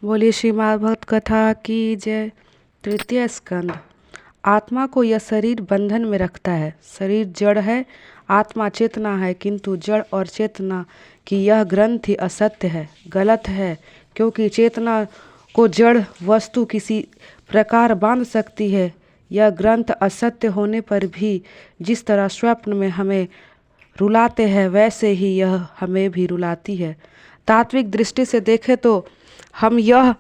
बोलिए श्रीमद् भगवत कथा की जय। तृतीय स्कंद। आत्मा को यह शरीर बंधन में रखता है। शरीर जड़ है, आत्मा चेतना है, किंतु जड़ और चेतना की यह ग्रंथि असत्य है, गलत है, क्योंकि चेतना को जड़ वस्तु किसी प्रकार बांध सकती है। यह ग्रंथ असत्य होने पर भी जिस तरह स्वप्न में हमें रुलाते हैं, वैसे ही यह हमें भी रुलाती है। तात्विक दृष्टि से देखें तो हम यह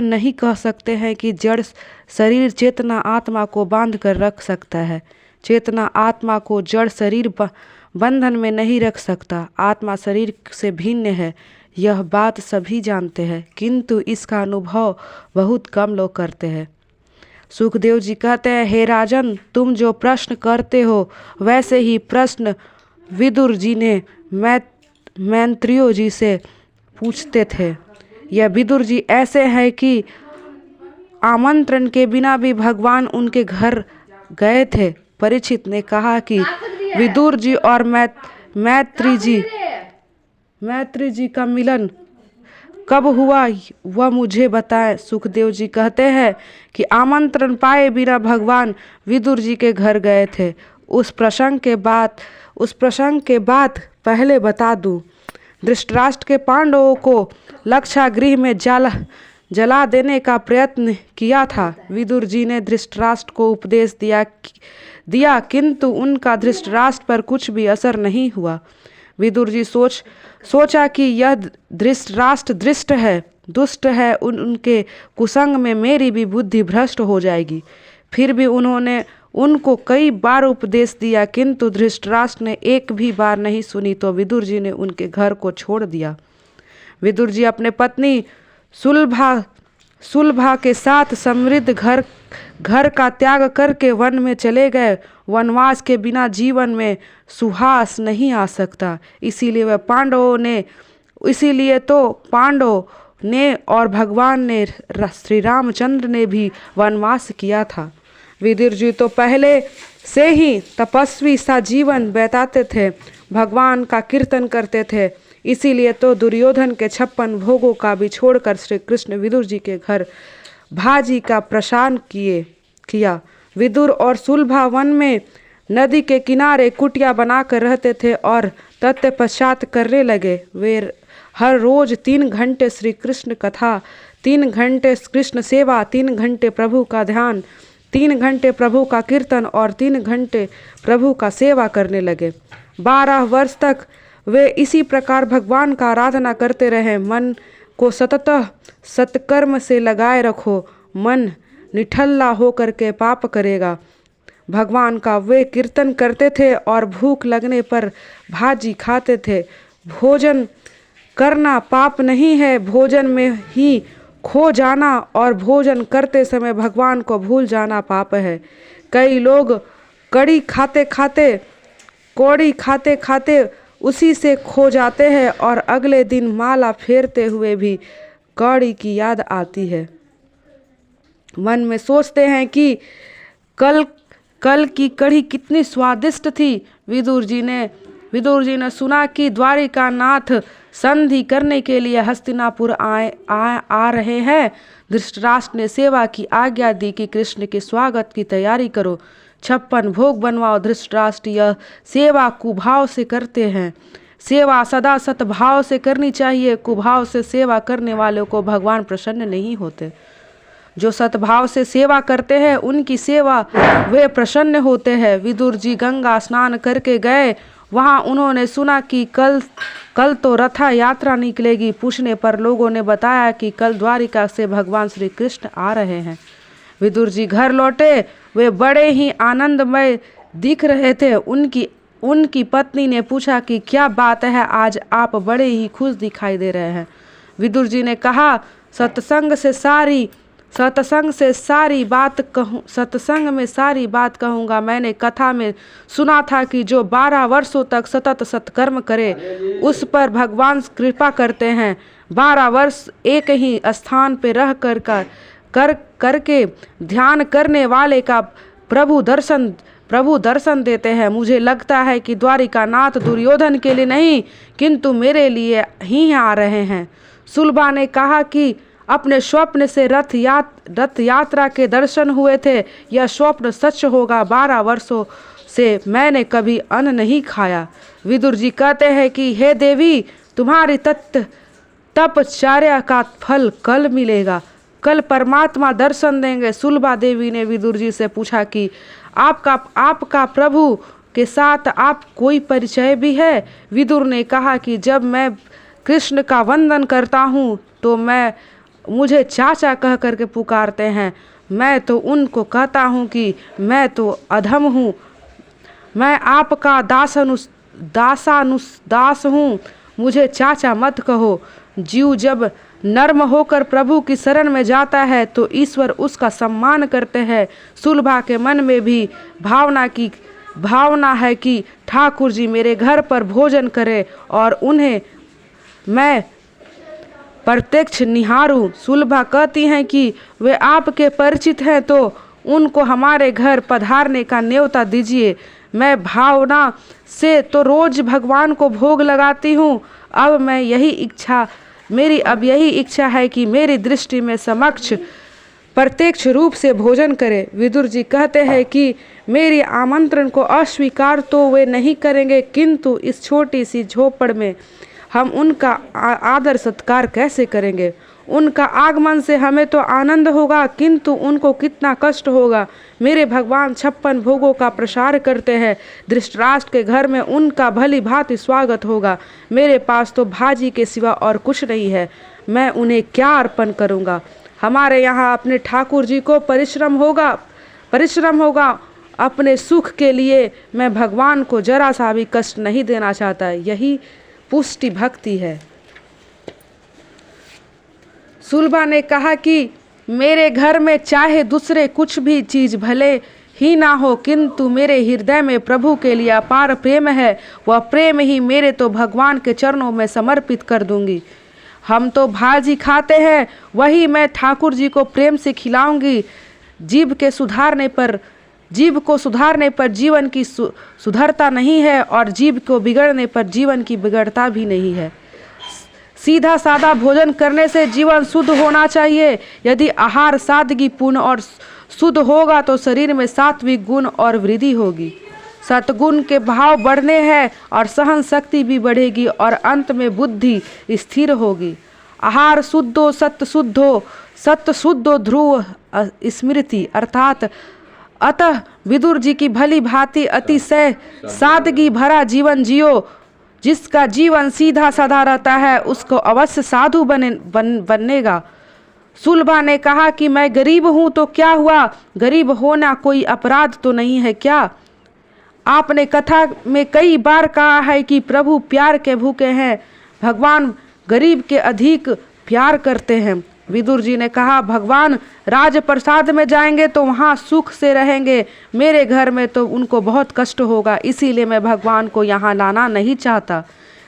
नहीं कह सकते हैं कि जड़ शरीर चेतना आत्मा को बांध कर रख सकता है। चेतना आत्मा को जड़ शरीर बंधन में नहीं रख सकता। आत्मा शरीर से भिन्न है, यह बात सभी जानते हैं, किंतु इसका अनुभव बहुत कम लोग करते हैं। सुखदेव जी कहते हैं, हे राजन, तुम जो प्रश्न करते हो वैसे ही प्रश्न विदुर जी ने मैत्रेय जी से पूछते थे। यह विदुर जी ऐसे हैं कि आमंत्रण के बिना भी भगवान उनके घर गए थे। परीक्षित ने कहा कि विदुर जी और मैत्रेय जी का मिलन कब हुआ वह मुझे बताएं। सुखदेव जी कहते हैं कि आमंत्रण पाए बिना भगवान विदुर जी के घर गए थे। उस प्रसंग के बाद पहले बता दूं। धृतराष्ट्र के पांडवों को लक्षागृह में जला देने का प्रयत्न किया था। विदुर जी ने धृतराष्ट्र को उपदेश दिया, किंतु उनका धृतराष्ट्र पर कुछ भी असर नहीं हुआ। विदुर जी सोचा कि यह धृतराष्ट्र दुष्ट है, उनके कुसंग में मेरी भी बुद्धि भ्रष्ट हो जाएगी। फिर भी उन्होंने उनको कई बार उपदेश दिया, किंतु धृतराष्ट्र ने एक भी बार नहीं सुनी, तो विदुर जी ने उनके घर को छोड़ दिया। विदुर जी अपने पत्नी सुलभा के साथ समृद्ध घर का त्याग करके वन में चले गए। वनवास के बिना जीवन में सुहास नहीं आ सकता, इसीलिए पांडव ने और भगवान ने श्री रामचंद्र ने भी वनवास किया था। विदुर जी तो पहले से ही तपस्वी सा जीवन बिताते थे, भगवान का कीर्तन करते थे, इसीलिए तो दुर्योधन के 56 भोगों का भी छोड़कर श्री कृष्ण विदुर जी के घर भाजी का प्रसाद किया। विदुर और सुलभा वन में नदी के किनारे कुटिया बनाकर रहते थे और तत्पश्चात करने लगे। वे हर रोज 3 घंटे श्री कृष्ण कथा, 3 घंटे कृष्ण सेवा, 3 घंटे प्रभु का ध्यान, 3 घंटे प्रभु का कीर्तन और 3 घंटे प्रभु का सेवा करने लगे। 12 वर्ष तक वे इसी प्रकार भगवान का आराधना करते रहे। मन को सततः सत्कर्म से लगाए रखो, मन निठल्ला होकर के पाप करेगा। भगवान का वे कीर्तन करते थे और भूख लगने पर भाजी खाते थे। भोजन करना पाप नहीं है, भोजन में ही खो जाना और भोजन करते समय भगवान को भूल जाना पाप है। कई लोग कौड़ी खाते खाते उसी से खो जाते हैं और अगले दिन माला फेरते हुए भी कौड़ी की याद आती है। मन में सोचते हैं कि कल की कढ़ी कितनी स्वादिष्ट थी। विदुर जी ने सुना कि द्वारिका नाथ संधि करने के लिए हस्तिनापुर आ रहे हैं। धृतराष्ट्र ने सेवा की आज्ञा दी कि कृष्ण के स्वागत की तैयारी करो, 56 भोग बनवाओ। धृतराष्ट्र यह सेवा कुभाव से करते हैं। सेवा सदा सद्भाव से करनी चाहिए, कुभाव से सेवा करने वालों को भगवान प्रसन्न नहीं होते। जो सद्भाव से सेवा करते हैं उनकी सेवा वे प्रसन्न होते हैं। विदुर जी गंगा स्नान करके गए। वहां उन्होंने सुना कि कल तो रथा यात्रा निकलेगी। पूछने पर लोगों ने बताया कि कल द्वारिका से भगवान श्री कृष्ण आ रहे हैं। विदुर जी घर लौटे, वे बड़े ही आनंदमय दिख रहे थे। उनकी पत्नी ने पूछा कि क्या बात है, आज आप बड़े ही खुश दिखाई दे रहे हैं। विदुर जी ने कहा, सत्संग में सारी बात कहूँगा। मैंने कथा में सुना था कि जो 12 वर्षों तक सतत सत्कर्म करे उस पर भगवान कृपा करते हैं। 12 वर्ष एक ही स्थान पे रह करके ध्यान करने वाले का प्रभु दर्शन देते हैं। मुझे लगता है कि द्वारिका नाथ दुर्योधन के लिए नहीं, किंतु मेरे लिए ही आ रहे हैं। सुलभा ने कहा कि अपने स्वप्न से रथ यात्रा के दर्शन हुए थे। यह स्वप्न सच होगा। 12 वर्षों से मैंने कभी अन्न नहीं खाया। विदुर जी कहते हैं कि हे देवी, तुम्हारी तपश्चर्या का फल कल मिलेगा। कल परमात्मा दर्शन देंगे। सुलभा देवी ने विदुर जी से पूछा कि आपका प्रभु के साथ आप कोई परिचय भी है? विदुर ने कहा कि जब मैं कृष्ण का वंदन करता हूँ तो मुझे चाचा कह करके पुकारते हैं। मैं तो उनको कहता हूँ कि मैं तो अधम हूँ, मैं आपका दास हूँ, मुझे चाचा मत कहो। जीव जब नर्म होकर प्रभु की शरण में जाता है तो ईश्वर उसका सम्मान करते हैं। सुलभा के मन में भी भावना है कि ठाकुर जी मेरे घर पर भोजन करें और उन्हें मैं प्रत्यक्ष निहारूं। सुलभा कहती हैं कि वे आपके परिचित हैं तो उनको हमारे घर पधारने का न्योता दीजिए। मैं भावना से तो रोज भगवान को भोग लगाती हूँ। मेरी अब यही इच्छा है कि मेरी दृष्टि में समक्ष प्रत्यक्ष रूप से भोजन करे। विदुर जी कहते हैं कि मेरी आमंत्रण को अस्वीकार तो वे नहीं करेंगे, किंतु इस छोटी सी झोपड़ में हम उनका आदर सत्कार कैसे करेंगे? उनका आगमन से हमें तो आनंद होगा, किंतु उनको कितना कष्ट होगा। मेरे भगवान 56 भोगों का प्रसार करते हैं। धृतराष्ट्र के घर में उनका भली भांति स्वागत होगा। मेरे पास तो भाजी के सिवा और कुछ नहीं है। मैं उन्हें क्या अर्पण करूँगा? हमारे यहाँ अपने ठाकुर जी को परिश्रम होगा। अपने सुख के लिए मैं भगवान को जरा सा भी कष्ट नहीं देना चाहता। यही पुष्टि भक्ति है। सुलभा ने कहा कि मेरे घर में चाहे दूसरे कुछ भी चीज भले ही ना हो, किंतु मेरे हृदय में प्रभु के लिए अपार प्रेम है। वह प्रेम ही मेरे तो भगवान के चरणों में समर्पित कर दूंगी। हम तो भाजी खाते हैं, वही मैं ठाकुर जी को प्रेम से खिलाऊंगी। जीव को सुधारने पर जीवन की सुधरता नहीं है और जीव को बिगड़ने पर जीवन की बिगड़ता भी नहीं है। सीधा सादा भोजन करने से जीवन शुद्ध होना चाहिए। यदि आहार सादगीपूर्ण और शुद्ध होगा तो शरीर में सात्विक गुण और वृद्धि होगी। सतगुण के भाव बढ़ने हैं और सहन शक्ति भी बढ़ेगी और अंत में बुद्धि स्थिर होगी। आहार शुद्धो सत्य शुद्धो ध्रुव स्मृति अर्थात अतः विदुर जी की भली भांति अतिशय सादगी भरा जीवन जियो। जिसका जीवन सीधा साधा रहता है उसको अवश्य साधु बनेगा। सुलभा ने कहा कि मैं गरीब हूँ तो क्या हुआ? गरीब होना कोई अपराध तो नहीं है क्या? आपने कथा में कई बार कहा है कि प्रभु प्यार के भूखे हैं। भगवान गरीब के अधिक प्यार करते हैं। विदुर जी ने कहा, भगवान राजप्रसाद में जाएंगे तो वहाँ सुख से रहेंगे, मेरे घर में तो उनको बहुत कष्ट होगा, इसीलिए मैं भगवान को यहाँ लाना नहीं चाहता।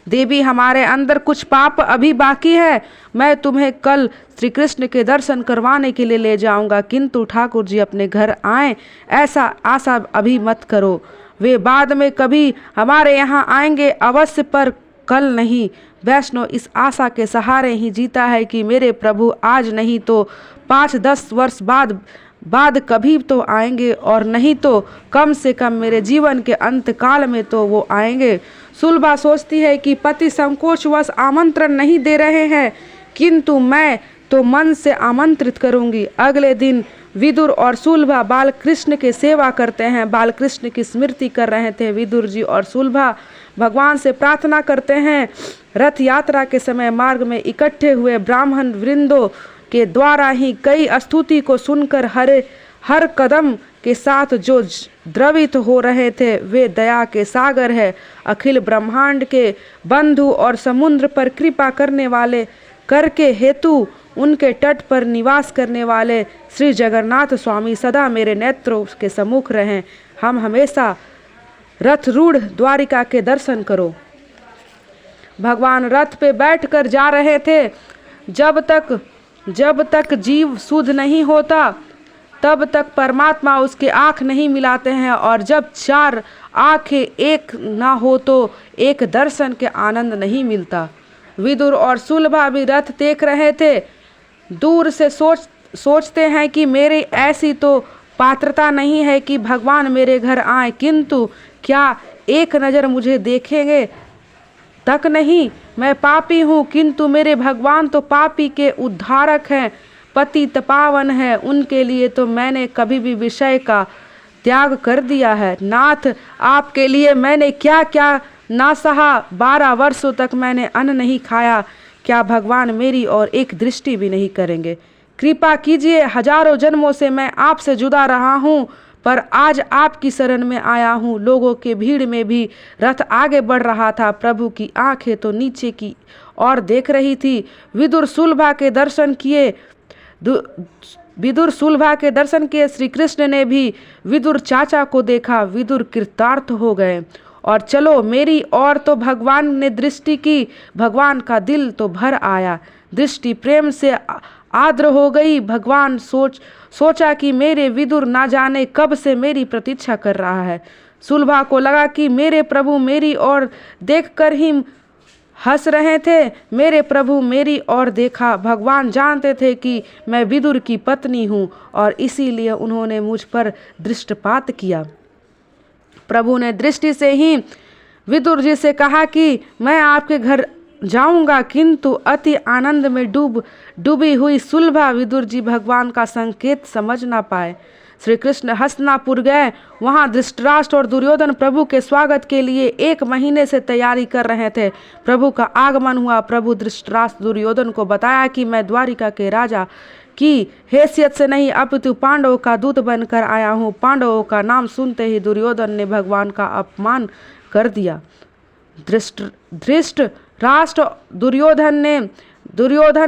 देवी, हमारे अंदर कुछ पाप अभी बाकी है। मैं तुम्हें कल श्री कृष्ण के दर्शन करवाने के लिए ले जाऊंगा, किंतु ठाकुर जी अपने घर आए ऐसा आशा अभी मत करो। वे बाद में कभी हमारे यहाँ आएंगे अवश्य, पर कल नहीं। वैष्णव इस आशा के सहारे ही जीता है कि मेरे प्रभु आज नहीं तो 5-10 वर्ष बाद कभी तो आएंगे, और नहीं तो कम से कम मेरे जीवन के अंत काल में तो वो आएंगे। सुलभा सोचती है कि पति संकोचवश आमंत्रण नहीं दे रहे हैं, किंतु मैं तो मन से आमंत्रित करूंगी। अगले दिन विदुर और सुलभा बालकृष्ण के सेवा करते हैं। बालकृष्ण की स्मृति कर रहे थे। विदुर जी और सुलभा भगवान से प्रार्थना करते हैं। रथ यात्रा के समय मार्ग में इकट्ठे हुए ब्राह्मण वृंदों के द्वारा ही कई स्तुति को सुनकर हर कदम के साथ जो द्रवित हो रहे थे वे दया के सागर है। अखिल ब्रह्मांड के बंधु और समुद्र पर कृपा करने वाले करके हेतु उनके तट पर निवास करने वाले श्री जगन्नाथ स्वामी सदा मेरे नेत्रों के सम्मुख रहें। हम हमेशा रथरूढ़ द्वारिका के दर्शन करो। भगवान रथ पे बैठकर जा रहे थे। जब तक जीव शुद्ध नहीं होता तब तक परमात्मा उसके आँख नहीं मिलाते हैं, और जब 4 आँखें एक ना हो तो एक दर्शन के आनंद नहीं मिलता। विदुर और सुलभा भी रथ देख रहे थे। दूर से सोचते हैं कि मेरी ऐसी तो पात्रता नहीं है कि भगवान मेरे घर आए, किंतु क्या एक नज़र मुझे देखेंगे तक नहीं। मैं पापी हूँ, किंतु मेरे भगवान तो पापी के उद्धारक हैं, पतित पावन है, उनके लिए तो मैंने कभी भी विषय का त्याग कर दिया है। नाथ, आपके लिए मैंने क्या क्या ना सहा, 12 वर्षों तक मैंने अन्न नहीं खाया, क्या भगवान मेरी और एक दृष्टि भी नहीं करेंगे? कृपा कीजिए, हजारों जन्मों से मैं आपसे जुदा रहा हूँ, पर आज आपकी शरण में आया हूँ। लोगों के भीड़ में भी रथ आगे बढ़ रहा था, प्रभु की आंखें तो नीचे की ओर देख रही थी। विदुर सुलभा के दर्शन किए श्री कृष्ण ने भी विदुर चाचा को देखा। विदुर कृतार्थ हो गए और चलो मेरी ओर तो भगवान ने दृष्टि की। भगवान का दिल तो भर आया, दृष्टि प्रेम से आर्द्र हो गई। भगवान सोचा कि मेरे विदुर ना जाने कब से मेरी प्रतीक्षा कर रहा है। सुलभा को लगा कि मेरे प्रभु मेरी ओर देखकर ही हंस रहे थे। मेरे प्रभु मेरी ओर देखा। भगवान जानते थे कि मैं विदुर की पत्नी हूँ और इसीलिए उन्होंने मुझ पर दृष्टिपात किया। प्रभु ने दृष्टि से ही विदुर जी से कहा कि मैं आपके घर जाऊंगा, किंतु अति आनंद में डूबी हुई सुलभा विदुर जी भगवान का संकेत समझ ना पाए। श्री कृष्ण हस्तिनापुर गए। वहां धृतराष्ट्र और दुर्योधन प्रभु के स्वागत के लिए 1 महीने से तैयारी कर रहे थे। प्रभु का आगमन हुआ। प्रभु धृतराष्ट्र दुर्योधन को बताया कि मैं द्वारिका के राजा की हैसियत से नहीं अपितु पांडवों का दूत बनकर आया हूँ। पांडवों का नाम सुनते ही दुर्योधन ने भगवान का अपमान कर दिया। धृतराष्ट्र दुर्योधन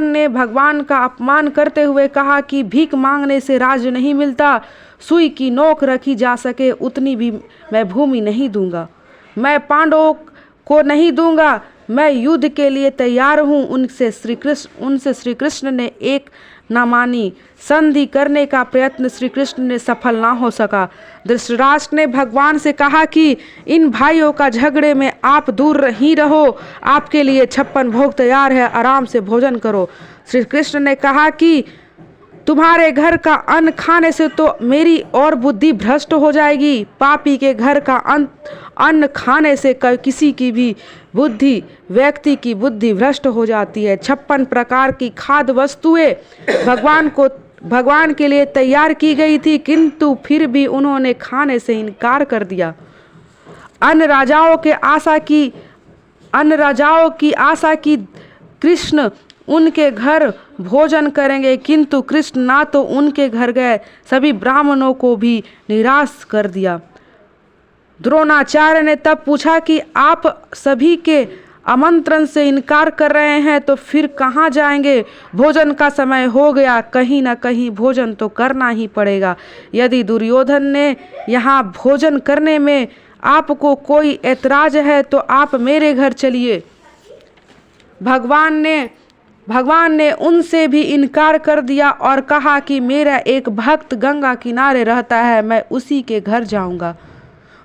ने भगवान का अपमान करते हुए कहा कि भीख मांगने से राज्य नहीं मिलता, सुई की नोक रखी जा सके उतनी भी मैं भूमि नहीं दूंगा, मैं पांडवों को नहीं दूंगा, मैं युद्ध के लिए तैयार हूँ। उनसे श्री कृष्ण ने एक न मानी। संधि करने का प्रयत्न श्री कृष्ण ने सफल ना हो सका। धृतराष्ट्र ने भगवान से कहा कि इन भाइयों का झगड़े में आप दूर ही रहो, आपके लिए 56 भोग तैयार है, आराम से भोजन करो। श्री कृष्ण ने कहा कि तुम्हारे घर का अन्न खाने से तो मेरी और बुद्धि भ्रष्ट हो जाएगी। पापी के घर का अन्न खाने से किसी की भी व्यक्ति की बुद्धि भ्रष्ट हो जाती है। 56 प्रकार की खाद्य वस्तुएं भगवान के लिए तैयार की गई थी, किंतु फिर भी उन्होंने खाने से इनकार कर दिया। अन्य राजाओं की आशा की कृष्ण उनके घर भोजन करेंगे, किंतु कृष्ण ना तो उनके घर गए, सभी ब्राह्मणों को भी निराश कर दिया। द्रोणाचार्य ने तब पूछा कि आप सभी के आमंत्रण से इनकार कर रहे हैं तो फिर कहाँ जाएंगे? भोजन का समय हो गया, कहीं ना कहीं भोजन तो करना ही पड़ेगा। यदि दुर्योधन ने यहाँ भोजन करने में आपको कोई ऐतराज है तो आप मेरे घर चलिए। भगवान ने उनसे भी इनकार कर दिया और कहा कि मेरा एक भक्त गंगा किनारे रहता है, मैं उसी के घर जाऊंगा।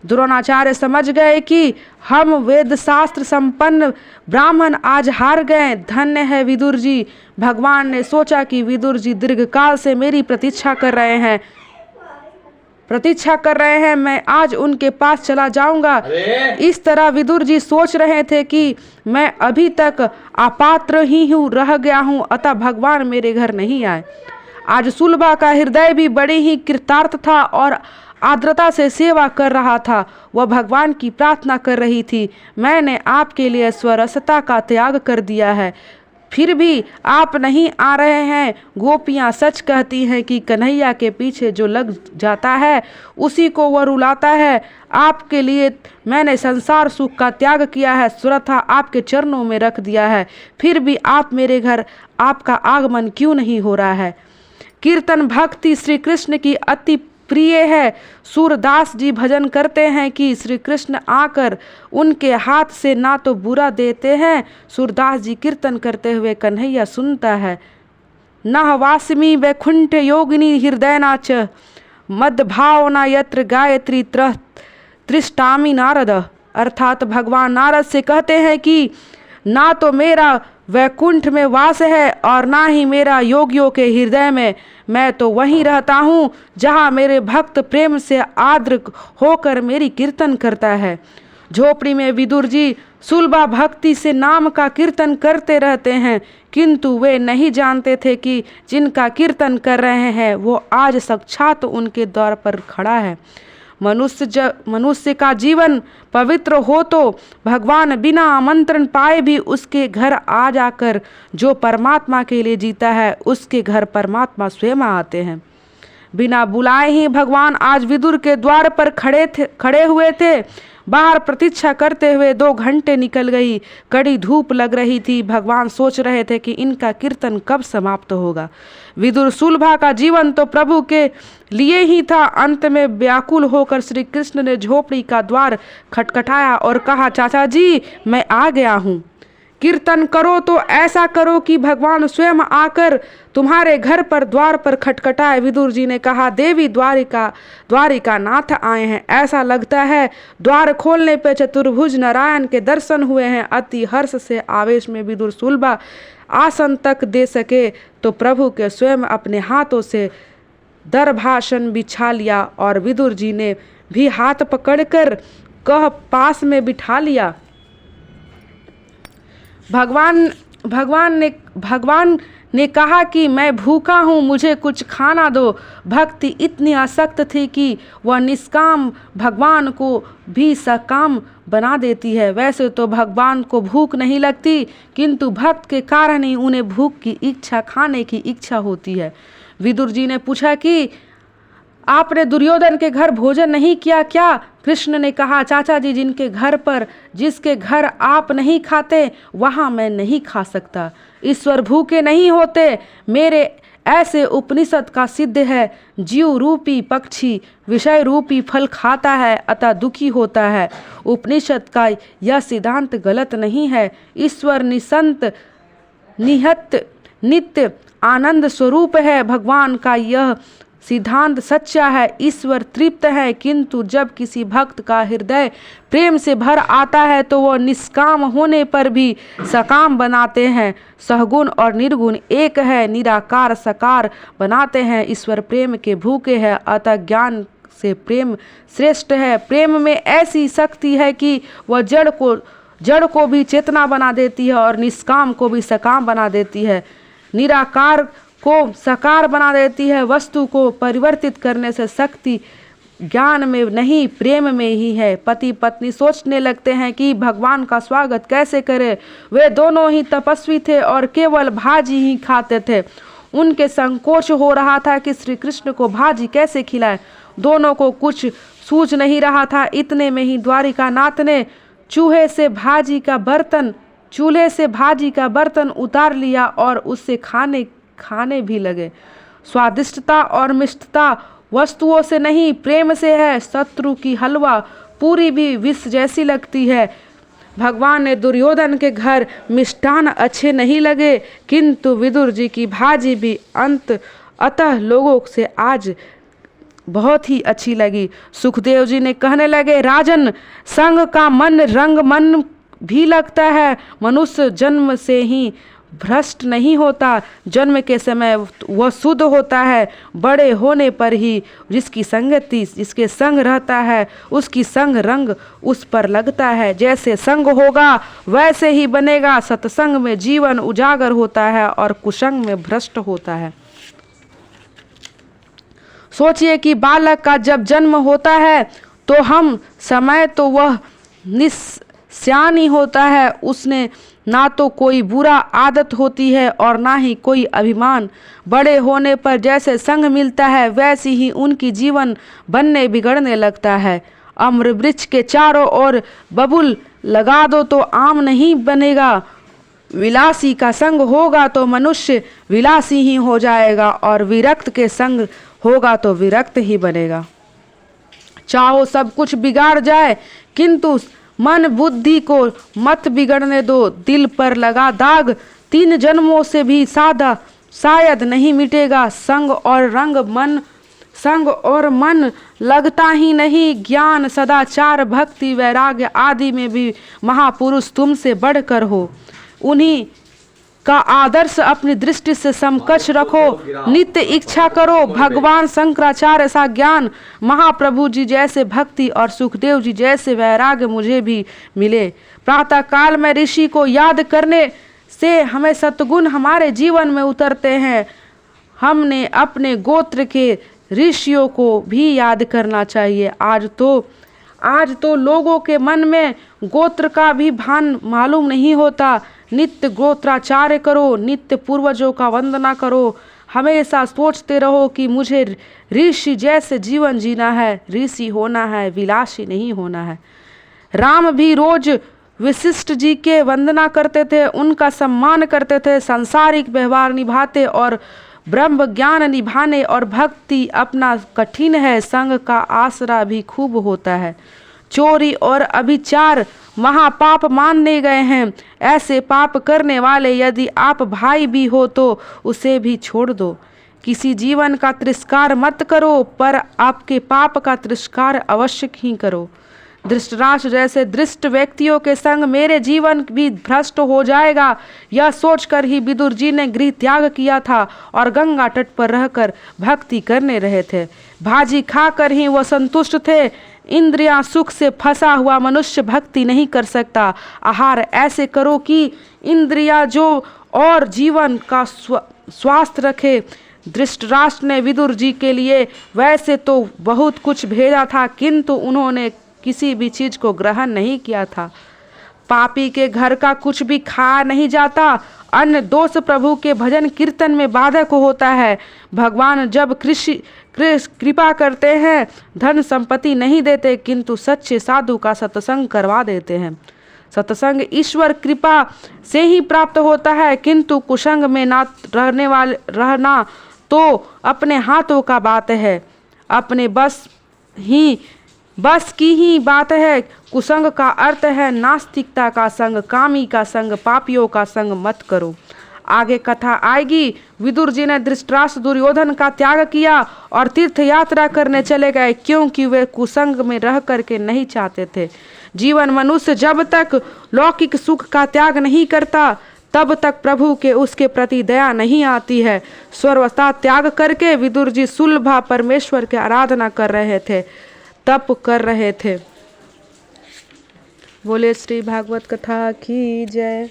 द्रोणाचार्य समझ गए कि हम वेद शास्त्र संपन्न ब्राह्मण आज हार गए। धन्य है विदुर जी। भगवान ने सोचा कि विदुर जी दीर्घकाल से मेरी प्रतीक्षा कर रहे हैं, मैं आज उनके पास चला जाऊंगा। इस तरह विदुर जी सोच रहे थे कि मैं अभी तक अपात्र ही रह गया हूँ, अतः भगवान मेरे घर नहीं आए। आज सुलभा का हृदय भी बड़ी ही कृतार्थ था और आर्द्रता से सेवा कर रहा था। वह भगवान की प्रार्थना कर रही थी, मैंने आपके लिए स्वरसता का त्याग कर दिया है, फिर भी आप नहीं आ रहे हैं। गोपियाँ सच कहती हैं कि कन्हैया के पीछे जो लग जाता है उसी को वह रुलाता है। आपके लिए मैंने संसार सुख का त्याग किया है, सुरथा आपके चरणों में रख दिया है, फिर भी आप मेरे घर आपका आगमन क्यों नहीं हो रहा है? कीर्तन भक्ति श्री कृष्ण की अति प्रिय है। सूरदास जी भजन करते हैं कि श्री कृष्ण आकर उनके हाथ से ना तो बुरा देते हैं। सूरदास जी कीर्तन करते हुए कन्हैया सुनता है, नह वास्मी वैकुंठ योगिनी हृदयनाच मद भावना यत्र गायत्री तृष्टामी नारद। अर्थात भगवान नारद से कहते हैं कि ना तो मेरा वैकुंठ में वास है और ना ही मेरा योगियों के हृदय में। मैं तो वहीं रहता हूँ जहाँ मेरे भक्त प्रेम से आर्द्र होकर मेरी कीर्तन करता है। झोपड़ी में विदुर जी सुलभा भक्ति से नाम का कीर्तन करते रहते हैं, किंतु वे नहीं जानते थे कि जिनका कीर्तन कर रहे हैं वो आज साक्षात उनके द्वार पर खड़ा है। मनुष्य का जीवन पवित्र हो तो भगवान बिना आमंत्रण पाए भी उसके घर आ जाकर जो परमात्मा के लिए जीता है उसके घर परमात्मा स्वयं आते हैं। बिना बुलाए ही भगवान आज विदुर के द्वार पर खड़े हुए थे। बाहर प्रतीक्षा करते हुए 2 घंटे निकल गई। कड़ी धूप लग रही थी। भगवान सोच रहे थे कि इनका कीर्तन कब समाप्त होगा। विदुर सुलभा का जीवन तो प्रभु के लिए ही था। अंत में व्याकुल होकर श्री कृष्ण ने झोपड़ी का द्वार खटखटाया और कहा, चाचा जी मैं आ गया हूँ। कीर्तन करो तो ऐसा करो कि भगवान स्वयं आकर तुम्हारे घर पर द्वार पर खटखटाए। विदुर जी ने कहा, देवी द्वारिका नाथ आए हैं। ऐसा लगता है द्वार खोलने पे चतुर्भुज नारायण के दर्शन हुए हैं। अति हर्ष से आवेश में विदुर सुलभा आसन तक दे सके तो प्रभु के स्वयं अपने हाथों से दरभाषण बिछा लिया और विदुर जी ने भी हाथ पकड़कर कह पास में बिठा लिया। भगवान ने कहा कि मैं भूखा हूँ, मुझे कुछ खाना दो। भक्ति इतनी आसक्त थी कि वह निष्काम भगवान को भी सकाम बना देती है। वैसे तो भगवान को भूख नहीं लगती, किंतु भक्त के कारण ही उन्हें भूख की इच्छा, खाने की इच्छा होती है। विदुर जी ने पूछा कि आपने दुर्योधन के घर भोजन नहीं किया क्या? कृष्ण ने कहा, चाचा जी जिसके घर आप नहीं खाते वहाँ मैं नहीं खा सकता। ईश्वर भूखे नहीं होते। मेरे ऐसे उपनिषद का सिद्ध है, जीव रूपी पक्षी विषय रूपी फल खाता है अतः दुखी होता है। उपनिषद का यह सिद्धांत गलत नहीं है। ईश्वर निसंत निहत नित्य आनंद स्वरूप है। भगवान का यह सिद्धांत सच्चा है। ईश्वर तृप्त है, किंतु जब किसी भक्त का हृदय प्रेम से भर आता है तो वह निष्काम होने पर भी सकाम बनाते हैं। सहगुण और निर्गुण एक है, निराकार सकार बनाते हैं। ईश्वर प्रेम के भूखे हैं, अतः ज्ञान से प्रेम श्रेष्ठ है। प्रेम में ऐसी शक्ति है कि वह जड़ को भी चेतना बना देती है और निष्काम को भी सकाम बना देती है। निराकार को साकार बना देती है। वस्तु को परिवर्तित करने से शक्ति ज्ञान में नहीं प्रेम में ही है। पति पत्नी सोचने लगते हैं कि भगवान का स्वागत कैसे करें। वे दोनों ही तपस्वी थे और केवल भाजी ही खाते थे। उनके संकोच हो रहा था कि श्री कृष्ण को भाजी कैसे खिलाएं। दोनों को कुछ सूझ नहीं रहा था। इतने में ही द्वारिकानाथ ने चूल्हे से भाजी का बर्तन उतार लिया और उससे खाने भी लगे। स्वादिष्टता और मिष्टता वस्तुओं से नहीं प्रेम से है। शत्रु की हलवा पूरी भी विष जैसी लगती है। भगवान ने दुर्योधन के घर मिष्टान अच्छे नहीं लगे, किंतु विदुर जी की भाजी भी अतः लोगों से आज बहुत ही अच्छी लगी। सुखदेव जी ने कहने लगे, राजन संग का मन भी लगता है। मनुष्य जन्म से ही भ्रष्ट नहीं होता, जन्म के समय वह शुद्ध होता है। बड़े होने पर ही जिसकी संगति जिसके संग रहता है उसकी संग रंग उस पर लगता है। जैसे संग होगा वैसे ही बनेगा। सत्संग में जीवन उजागर होता है और कुसंग में भ्रष्ट होता है। सोचिए कि बालक का जब जन्म होता है तो हम समय तो वह निस्यान ही होता है। उसने ना तो कोई बुरा आदत होती है और ना ही कोई अभिमान। बड़े होने पर जैसे संग मिलता है वैसी ही उनकी जीवन बनने बिगड़ने लगता है। अम्र वृक्ष के चारों ओर बबूल लगा दो तो आम नहीं बनेगा। विलासी का संग होगा तो मनुष्य विलासी ही हो जाएगा और विरक्त के संग होगा तो विरक्त ही बनेगा। चाहो सब कुछ बिगाड़ जाए, किंतु मन बुद्धि को मत बिगड़ने दो। दिल पर लगा दाग 3 जन्मों से भी शायद नहीं मिटेगा। संग और मन लगता ही नहीं। ज्ञान सदाचार भक्ति वैराग्य आदि में भी महापुरुष तुमसे बढ़कर हो। उन्हीं का आदर्श अपनी दृष्टि से समकक्ष रखो। नित्य इच्छा करो भगवान शंकराचार्य सा ज्ञान, महाप्रभु जी जैसे भक्ति और सुखदेव जी जैसे वैराग्य मुझे भी मिले। प्रातः काल में ऋषि को याद करने से हमें सद्गुण हमारे जीवन में उतरते हैं। हमने अपने गोत्र के ऋषियों को भी याद करना चाहिए। आज तो लोगों के मन में गोत्र का भी भान मालूम नहीं होता। नित्य गोत्राचार्य करो, नित्य पूर्वजों का वंदना करो। हमेशा सोचते रहो कि मुझे ऋषि जैसे जीवन जीना है, ऋषि होना है, विलासी नहीं होना है। राम भी रोज वशिष्ठ जी के वंदना करते थे, उनका सम्मान करते थे, सांसारिक व्यवहार निभाते और ब्रह्म ज्ञान निभाने और भक्ति अपना कठिन है, संग का आसरा भी खूब होता है। चोरी और अभिचार महापाप मानने गए हैं। ऐसे पाप करने वाले यदि आप भाई भी हो तो उसे भी छोड़ दो। किसी जीवन का तिरस्कार मत करो, पर आपके पाप का तिरस्कार अवश्य ही करो। धृतराष्ट्र जैसे दृष्ट व्यक्तियों के संग मेरे जीवन भी भ्रष्ट हो जाएगा, यह सोचकर ही विदुर जी ने गृह त्याग किया था और गंगा तट पर रहकर भक्ति करने रहे थे। भाजी खाकर ही वह संतुष्ट थे। इंद्रियां सुख से फंसा हुआ मनुष्य भक्ति नहीं कर सकता। आहार ऐसे करो कि इंद्रियां जो और जीवन का स्वास्थ्य रखे। धृतराष्ट्र ने विदुर जी के लिए वैसे तो बहुत कुछ भेजा था, किंतु उन्होंने किसी भी चीज को ग्रहण नहीं किया था। पापी के घर का कुछ भी खा नहीं जाता। अन्य दोष प्रभु के भजन कीर्तन में बाधक होता है। भगवान जब कृपा करते हैं, धन संपत्ति नहीं देते, किंतु सच्चे साधु का सत्संग करवा देते हैं। सत्संग ईश्वर कृपा से ही प्राप्त होता है, किंतु कुसंग में ना रहना तो अपने हाथों का बात है, अपने बस की ही बात है। कुसंग का अर्थ है नास्तिकता का संग, कामी का संग, पापियों का संग मत करो। आगे कथा आएगी। विदुर जी ने धृतराष्ट्र दुर्योधन का त्याग किया और तीर्थ यात्रा करने चले गए, क्योंकि वे कुसंग में रह करके नहीं चाहते थे। जीवन मनुष्य जब तक लौकिक सुख का त्याग नहीं करता, तब तक प्रभु के उसके प्रति दया नहीं आती है। सर्वथा त्याग करके विदुर जी सुलभा परमेश्वर की आराधना कर रहे थे, तप कर रहे थे। बोले श्री भागवत कथा की जय।